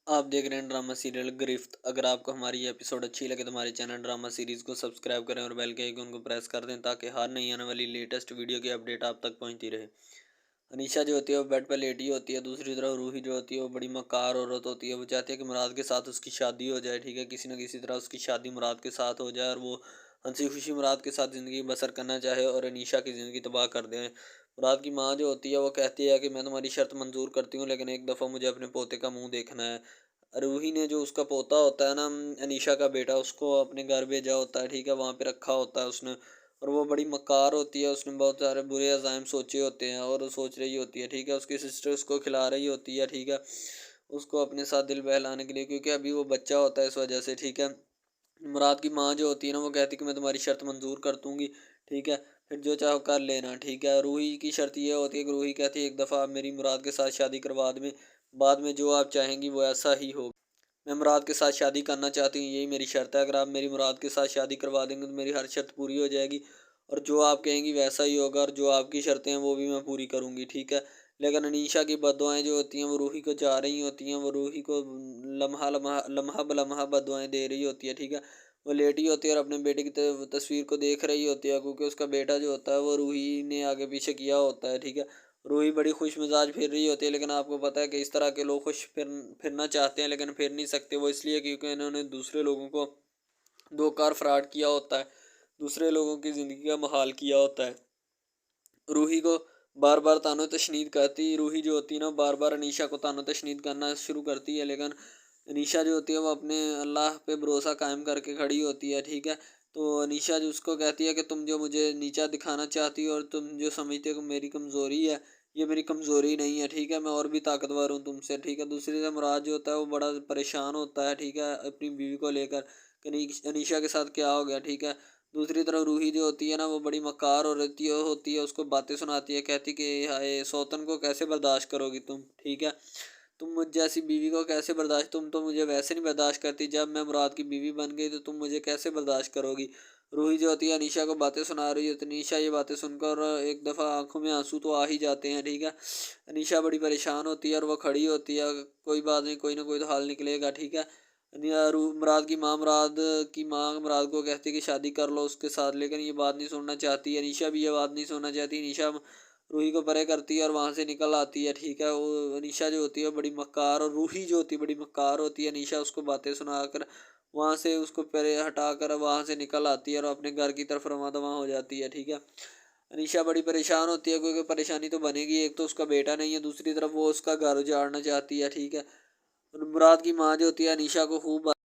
आप देख रहे हैं ड्रामा सीरियल गिरफ्त। अगर आपको हमारी ये एपिसोड अच्छी लगे तो हमारे चैनल ड्रामा सीरीज को सब्सक्राइब करें और बेल के आइकन को प्रेस कर दें ताकि हर नई आने वाली लेटेस्ट वीडियो की अपडेट आप तक पहुंचती रहे। अनीशा जो होती है वो बेड पर लेटी होती है। दूसरी तरफ रूही जो होती है वो बड़ी मक्कार औरत होती है। वो चाहती है कि मुराद के साथ उसकी शादी हो जाए। ठीक है, किसी न किसी तरह उसकी शादी मुराद के साथ हो जाए और वो हंसी खुशी मुराद के साथ ज़िंदगी बसर करना चाहे और अनीशा की ज़िंदगी तबाह कर दे। मुराद की माँ जो होती है वो कहती है कि मैं तुम्हारी शर्त मंजूर करती हूँ, लेकिन एक दफ़ा मुझे अपने पोते का मुंह देखना है। रूही ने जो उसका पोता होता है ना, अनीशा का बेटा, उसको अपने घर भेजा होता है। ठीक है, वहाँ पे रखा होता है उसने। और वो बड़ी मक्कार होती है। उसने बहुत सारे बुरे अज़ाइम सोचे होते हैं और वो सोच रही होती है। ठीक है, उसकी सिस्टर उसको खिला रही होती है। ठीक है, उसको अपने साथ दिल बहलाने के लिए, क्योंकि अभी वो बच्चा होता है इस वजह से। ठीक है, मुराद की माँ जो होती है ना वो कहती है कि मैं तुम्हारी शर्त मंजूर कर दूंगी। ठीक है, फिर जो चाहो कर लेना। ठीक है, रूही की शर्त ये होती है कि रूही कहती है एक दफ़ा आप मेरी मुराद के साथ शादी करवा दें, बाद में जो आप चाहेंगी वो ऐसा ही होगा। मैं मुराद के साथ शादी करना चाहती हूँ, यही मेरी शर्त है। अगर आप मेरी मुराद के साथ शादी करवा देंगे तो मेरी हर शर्त पूरी हो जाएगी और जो आप कहेंगी वैसा ही होगा और जो आपकी शर्तें हैं वो भी मैं पूरी करूँगी। ठीक है, लेकिन अनीशा की बद्दुआएँ जो होती हैं वो रूही को जा रही होती हैं। वो रूही को लम्हा बलम्हा बद्दुआएँ दे रही होती है। ठीक है, वो लेटी होती है और अपने बेटे की तस्वीर को देख रही होती है, क्योंकि उसका बेटा जो होता है वो रूही ने आगे पीछे किया होता है। ठीक है, रूही बड़ी खुश मिजाज फिर रही होती है, लेकिन आपको पता है कि इस तरह के लोग फिरना चाहते हैं लेकिन फिर नहीं सकते। वो इसलिए क्योंकि इन्होंने दूसरे लोगों को दो कार फ्रॉड किया होता है, दूसरे लोगों की ज़िंदगी का महाल किया होता है। रूही को बार बार तानो तशनीद करती, रूही जो होती है ना बार बार अनीशा को तानो तशनीद करना शुरू करती है, लेकिन अनीशा जो होती है वो अपने अल्लाह पे भरोसा कायम करके खड़ी होती है। ठीक है, तो अनीशा जो उसको कहती है कि तुम जो मुझे नीचा दिखाना चाहती हो और तुम जो समझते हो कि मेरी कमज़ोरी है, ये मेरी कमज़ोरी नहीं है। ठीक है, मैं और भी ताकतवर हूँ तुमसे। ठीक है, दूसरी तरफ मुराद जो होता है वो बड़ा परेशान होता है। ठीक है, अपनी बीवी को लेकर कि अनीशा के साथ क्या हो गया। ठीक है, दूसरी तरफ रूही जो होती है ना वो बड़ी मक्कार और होती है, उसको बातें सुनाती है, कहती कि हाय सौतन को कैसे बर्दाश्त करोगी तुम। ठीक है, तुम मुझ जैसी बीवी को कैसे बर्दाश्त, तुम तो मुझे वैसे नहीं बर्दाश्त करती, जब मैं मुराद की बीवी बन गई तो तुम मुझे कैसे बर्दाश्त करोगी। रूही जो होती है अनीशा को बातें सुना रही है, तो अनीशा ये बातें सुनकर एक दफ़ा आंखों में आंसू तो आ ही जाते हैं। ठीक है, अनीशा बड़ी परेशान होती है और वो खड़ी होती है, कोई बात नहीं, कोई ना कोई तो हल निकलेगा। ठीक है, मुराद की माँ मुराद को कहती है कि शादी कर लो उसके साथ, लेकिन ये बात नहीं सुनना चाहती। अनीशा भी ये बात नहीं सुनना चाहती। अनीशा रूही को परे करती है और वहाँ से निकल आती है। ठीक है, वो अनीशा जो होती है बड़ी मक्कार और रूही जो होती है बड़ी मक्कार होती है। अनीशा उसको बातें सुनाकर वहाँ से उसको परे हटाकर वहाँ से निकल आती है और अपने घर की तरफ रवां दवां हो जाती है। ठीक है, अनीशा बड़ी परेशान होती है, क्योंकि परेशानी तो बनेगी, एक तो उसका बेटा नहीं है, दूसरी तरफ वो उसका घर उजाड़ना चाहती है। ठीक है, और मुराद की माँ जो होती है अनीशा को खूब